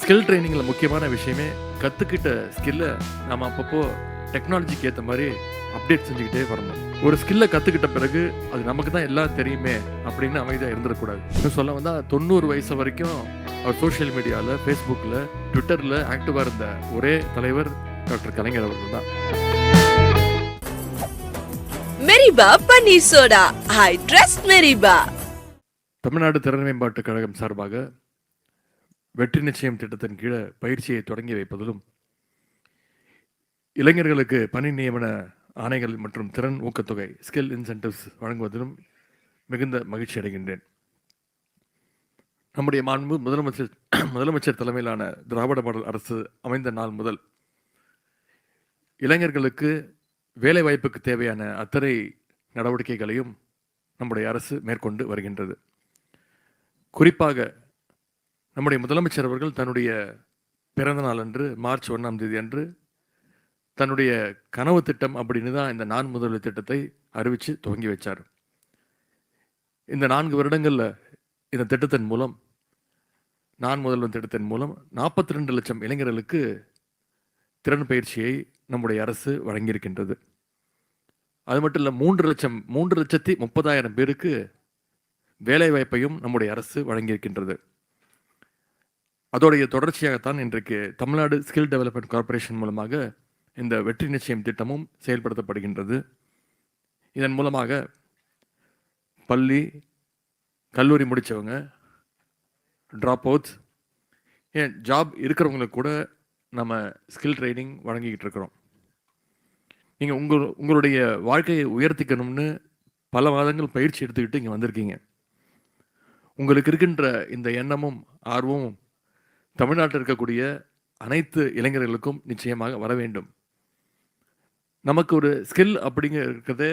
Skill ட்ரைனிங்கில் முக்கியமான விஷயமே கற்றுக்கிட்ட ஸ்கில்லை நம்ம அப்பப்போ டெக்னாலஜிக்கு ஏற்ற மாதிரி அப்டேட் செஞ்சுக்கிட்டே வரணும். ஒரு ஸ்கில்லை கற்றுக்கிட்ட பிறகு அது நமக்கு தான் எல்லாம் தெரியுமே அப்படின்னு அமைதியாக இருந்துடக்கூடாது. இன்னும் சொல்ல வந்தால் 90 வயசு வரைக்கும் அவர் சோஷியல் மீடியாவில், ஃபேஸ்புக்கில், ட்விட்டரில் ஆக்டிவாக இருந்த ஒரே தலைவர் டாக்டர் கலைஞர் அவர்கள் தான். மெரிபா பன்னீர் சோடா, ஐ ட்ரஸ்ட் மெரிபா. தமிழ்நாடு திறன் மேம்பாட்டுக் கழகம் சார்பாக வெற்றி நிச்சயம் திட்டத்தின் கீழே பயிற்சியை தொடங்கி வைப்பதிலும், இளைஞர்களுக்கு பணி நியமன ஆணைகள் மற்றும் திறன் ஊக்கத்தொகை ஸ்கில் இன்சென்டிவ்ஸ் வழங்குவதிலும் மிகுந்த மகிழ்ச்சி அடைகின்றேன். நம்முடைய மாண்பு முதலமைச்சர் தலைமையிலான திராவிட மாடல் அரசு அமைந்த நாள் முதல் இளைஞர்களுக்கு வேலை வாய்ப்புக்கு தேவையான அத்தனை நடவடிக்கைகளையும் நம்முடைய அரசு மேற்கொண்டு வருகின்றது. குறிப்பாக நம்முடைய முதலமைச்சர் அவர்கள் தன்னுடைய பிறந்த நாள் அன்று மார்ச் 1ஆம் தேதி அன்று தன்னுடைய கனவு திட்டம் அப்படின்னு தான் இந்த நான் முதல்வர் திட்டத்தை அறிவித்து துவங்கி வச்சார். இந்த 4 வருடங்களில் இந்த திட்டத்தின் மூலம், நான் முதல்வர் திட்டத்தின் மூலம் 42 லட்சம் இளைஞர்களுக்கு திறன் பயிற்சியை நம்முடைய அரசு வழங்கியிருக்கின்றது. அது மட்டும் இல்லை, 3,30,30,000 பேருக்கு வேலை வாய்ப்பையும் நம்முடைய அரசு வழங்கியிருக்கின்றது. அதோடைய தொடர்ச்சியாகத்தான் இன்றைக்கு தமிழ்நாடு ஸ்கில் டெவலப்மெண்ட் கார்ப்பரேஷன் மூலமாக இந்த வெற்றி நிச்சயம் திட்டமும் செயல்படுத்தப்படுகின்றது. இதன் மூலமாக பள்ளி, கல்லூரி முடித்தவங்க, ட்ராப் அவுட்ஸ், ஏன் ஜாப் இருக்கிறவங்களுக்கு கூட நம்ம ஸ்கில் ட்ரைனிங் வழங்கிக்கிட்டு இருக்கிறோம். நீங்கள் உங்களுடைய வாழ்க்கையை உயர்த்திக்கணும்னு பல மாதங்கள் பயிற்சி எடுத்துக்கிட்டு இங்கே வந்திருக்கீங்க. உங்களுக்கு இருக்கின்ற இந்த எண்ணமும் ஆர்வமும் தமிழ்நாட்டில் இருக்கக்கூடிய அனைத்து இளைஞர்களுக்கும் நிச்சயமாக வர வேண்டும். நமக்கு ஒரு ஸ்கில் அப்படிங்கிறதே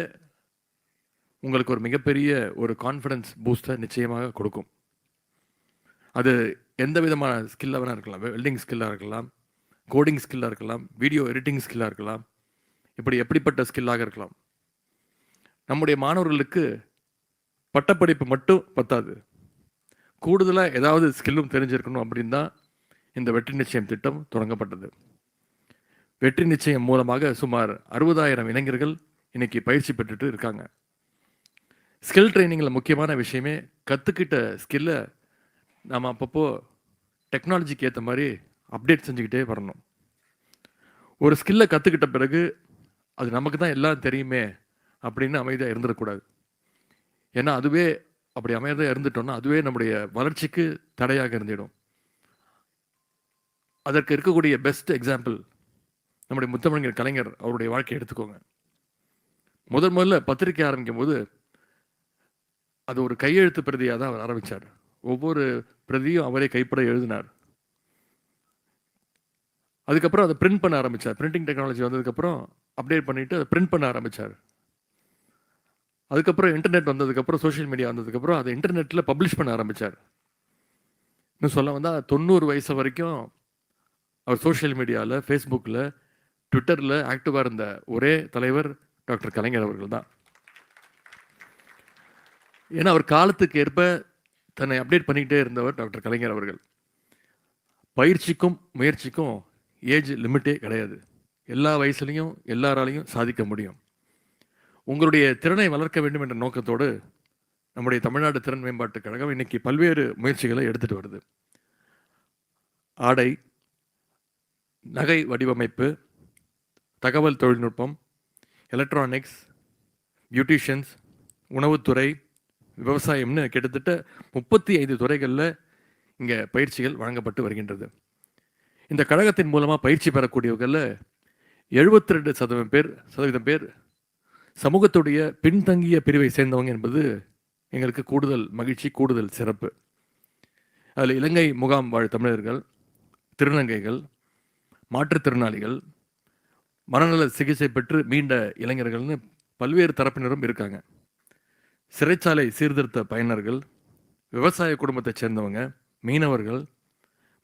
உங்களுக்கு ஒரு மிகப்பெரிய ஒரு கான்ஃபிடன்ஸ் பூஸ்டை நிச்சயமாக கொடுக்கும். அது எந்த விதமான ஸ்கில்லாக வேணா இருக்கலாம். வெல்டிங் ஸ்கில்லாக இருக்கலாம், கோடிங் ஸ்கில்லாக இருக்கலாம், வீடியோ எடிட்டிங் ஸ்கில்லாக இருக்கலாம், இப்படி எப்படிப்பட்ட ஸ்கில்லாக இருக்கலாம். நம்முடைய மாணவர்களுக்கு பட்டப்படிப்பு மட்டும் பத்தாது, கூடுதலாக ஏதாவது ஸ்கில்லும் தெரிஞ்சிருக்கணும் அப்படின்னு தான் இந்த வெற்றி நிச்சயம் திட்டம் தொடங்கப்பட்டது. வெற்றி நிச்சயம் மூலமாக சுமார் 60,000 இளைஞர்கள் இன்னைக்கு பயிற்சி பெற்றுட்டு இருக்காங்க. ஸ்கில் ட்ரைனிங்கில் முக்கியமான விஷயமே கற்றுக்கிட்ட ஸ்கில்லை நாம் அப்பப்போ டெக்னாலஜிக்கு ஏற்ற மாதிரி அப்டேட் செஞ்சுக்கிட்டே வரணும். ஒரு ஸ்கில்லை கற்றுக்கிட்ட பிறகு அது நமக்கு தான் எல்லாம் தெரியுமே அப்படின்னு அமைதியாக இருந்துடக்கூடாது. ஏன்னா அதுவே அப்படி அமைதியாக இருந்துட்டோம்னா அதுவே நம்முடைய வளர்ச்சிக்கு தடையாக இருந்துடும். அதற்கு இருக்கக்கூடிய பெஸ்ட் எக்ஸாம்பிள் நம்முடைய முத்தமிழர் கலைஞர் அவருடைய வாழ்க்கையை எடுத்துக்கோங்க. முதல்ல பத்திரிகை ஆரம்பிக்கும் போது அது ஒரு கையெழுத்து பிரதியாக தான் அவர் ஆரம்பித்தார். ஒவ்வொரு பிரதியும் அவரே கைப்பட எழுதினார். அதுக்கப்புறம் அதை பிரிண்ட் பண்ண ஆரம்பித்தார். பிரிண்டிங் டெக்னாலஜி வந்ததுக்கப்புறம் அப்டேட் பண்ணிவிட்டு அதை பிரிண்ட் பண்ண ஆரம்பித்தார். அதுக்கப்புறம் இன்டர்நெட் வந்ததுக்கப்புறம், சோஷியல் மீடியா வந்ததுக்கப்புறம் அதை இன்டர்நெட்டில் பப்ளிஷ் பண்ண ஆரம்பித்தார். இன்னும் சொல்ல வந்தால் 90 வயசு வரைக்கும் அவர் சோஷியல் மீடியாவில், ஃபேஸ்புக்கில், ட்விட்டரில் ஆக்டிவாக இருந்த ஒரே தலைவர் டாக்டர் கலைஞர் அவர்கள் தான். ஏன்னா அவர் காலத்துக்கு ஏற்ப தன்னை அப்டேட் பண்ணிக்கிட்டே இருந்தவர் டாக்டர் கலைஞர் அவர்கள். பயிற்சிக்கும் முயற்சிக்கும் ஏஜ் லிமிட்டே கிடையாது. எல்லா வயசுலையும் எல்லாராலையும் சாதிக்க முடியும். உங்களுடைய திறனை வளர்க்க வேண்டும் என்ற நோக்கத்தோடு நம்முடைய தமிழ்நாடு திறன் மேம்பாட்டுக் கழகம் இன்னைக்கு பல்வேறு முயற்சிகளை எடுத்துகிட்டு வருது. ஆடை, நகை வடிவமைப்பு, தகவல் தொழில்நுட்பம், எலக்ட்ரானிக்ஸ், பியூட்டிஷியன்ஸ், உணவுத்துறை, விவசாயம்னு கிட்டத்தட்ட 35 துறைகளில் இங்கே பயிற்சிகள் வழங்கப்பட்டு வருகின்றது. இந்த கழகத்தின் மூலமாக பயிற்சி பெறக்கூடியவர்களில் 72% பேர் சமூகத்துடைய பின்தங்கிய பிரிவை சேர்ந்தவங்க என்பது எங்களுக்கு கூடுதல் மகிழ்ச்சி, கூடுதல் சிறப்பு. அதில் இலங்கை முகாம் வாழ் தமிழர்கள், திருநங்கைகள், மாற்றுத்திறனாளிகள், மனநல சிகிச்சை பெற்று மீண்ட இளைஞர்கள்னு பல்வேறு தரப்பினரும் இருக்காங்க. சிறைச்சாலை சீர்திருத்த பயனர்கள், விவசாய குடும்பத்தை சேர்ந்தவங்க, மீனவர்கள்,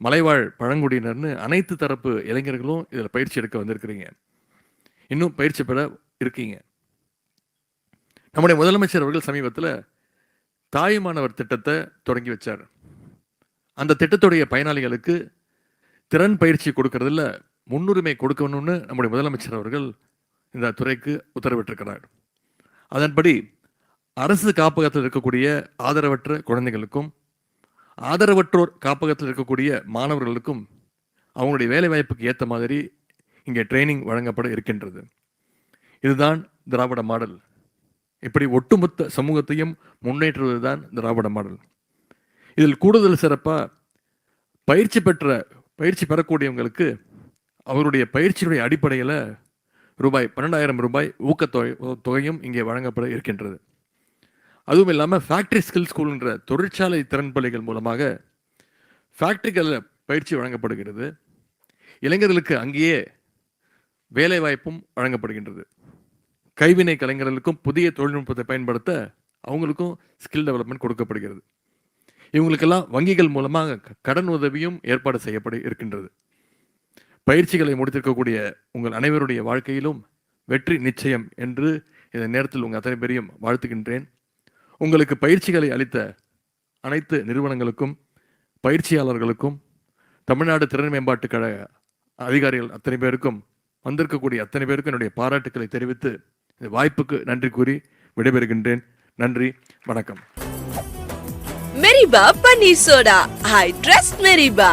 மலைவாழ் பழங்குடியினர்னு அனைத்து தரப்பு இளைஞர்களும் இதில் பயிற்சி எடுக்க வந்திருக்கிறீங்க. இன்னும் பயிற்சி பெற இருக்கீங்க. நம்முடைய முதலமைச்சர் அவர்கள் சமீபத்தில் தாயுமானவர் திட்டத்தை தொடங்கி வச்சார். அந்த திட்டத்துடைய பயனாளிகளுக்கு திறன் பயிற்சி கொடுக்கறதுல முன்னுரிமை கொடுக்கணும்னு நம்முடைய முதலமைச்சர் அவர்கள் இந்த துறைக்கு உத்தரவிட்டிருக்கிறார். அதன்படி அரசு காப்பகத்தில் இருக்கக்கூடிய ஆதரவற்ற குழந்தைகளுக்கும் ஆதரவற்றோர் காப்பகத்தில் இருக்கக்கூடிய மாணவர்களுக்கும் அவங்களுடைய வேலைவாய்ப்புக்கு ஏற்ற மாதிரி இங்கே ட்ரைனிங் வழங்கப்பட இருக்கின்றது. இதுதான் திராவிட மாடல். இப்படி ஒட்டுமொத்த சமூகத்தையும் முன்னேற்றுவது தான் திராவிட மாடல். இதில் கூடுதல் சிறப்பாக பயிற்சி பெறக்கூடியவங்களுக்கு அவருடைய பயிற்சியுடைய அடிப்படையில் ரூபாய் 12,000 ஊக்கத்தொகையும் இங்கே வழங்கப்பட இருக்கின்றது. அதுவும் இல்லாமல் ஃபேக்ட்ரி ஸ்கில் ஸ்கூல்ன்ற தொழிற்சாலை திறன் பள்ளிகள் மூலமாக ஃபேக்ட்ரிகளில் பயிற்சி வழங்கப்படுகிறது. இளைஞர்களுக்கு அங்கேயே வேலைவாய்ப்பும் வழங்கப்படுகின்றது. கைவினை கலைஞர்களுக்கும் புதிய தொழில்நுட்பத்தை பயன்படுத்த அவங்களுக்கும் ஸ்கில் டெவலப்மெண்ட் கொடுக்கப்படுகிறது. இவங்களுக்கெல்லாம் வங்கிகள் மூலமாக கடன் உதவியும் ஏற்பாடு செய்யப்பட இருக்கின்றது. பயிற்சிகளை முடித்திருக்கக்கூடிய உங்கள் அனைவருடைய வாழ்க்கையிலும் வெற்றி நிச்சயம் என்று இந்த நேரத்தில் உங்கள் அத்தனை பேரையும் வாழ்த்துகின்றேன். உங்களுக்கு பயிற்சிகளை அளித்த அனைத்து நிறுவனங்களுக்கும் பயிற்சியாளர்களுக்கும் தமிழ்நாடு திறன் மேம்பாட்டு கழக அதிகாரிகள் அத்தனை பேருக்கும் வந்திருக்கக்கூடிய அத்தனை பேருக்கும் என்னுடைய பாராட்டுக்களை தெரிவித்து இந்த வாய்ப்புக்கு நன்றி கூறி விடைபெறுகின்றேன். நன்றி, வணக்கம். மெரிபா பன்னீர் சோடா. I trust மெரிபா.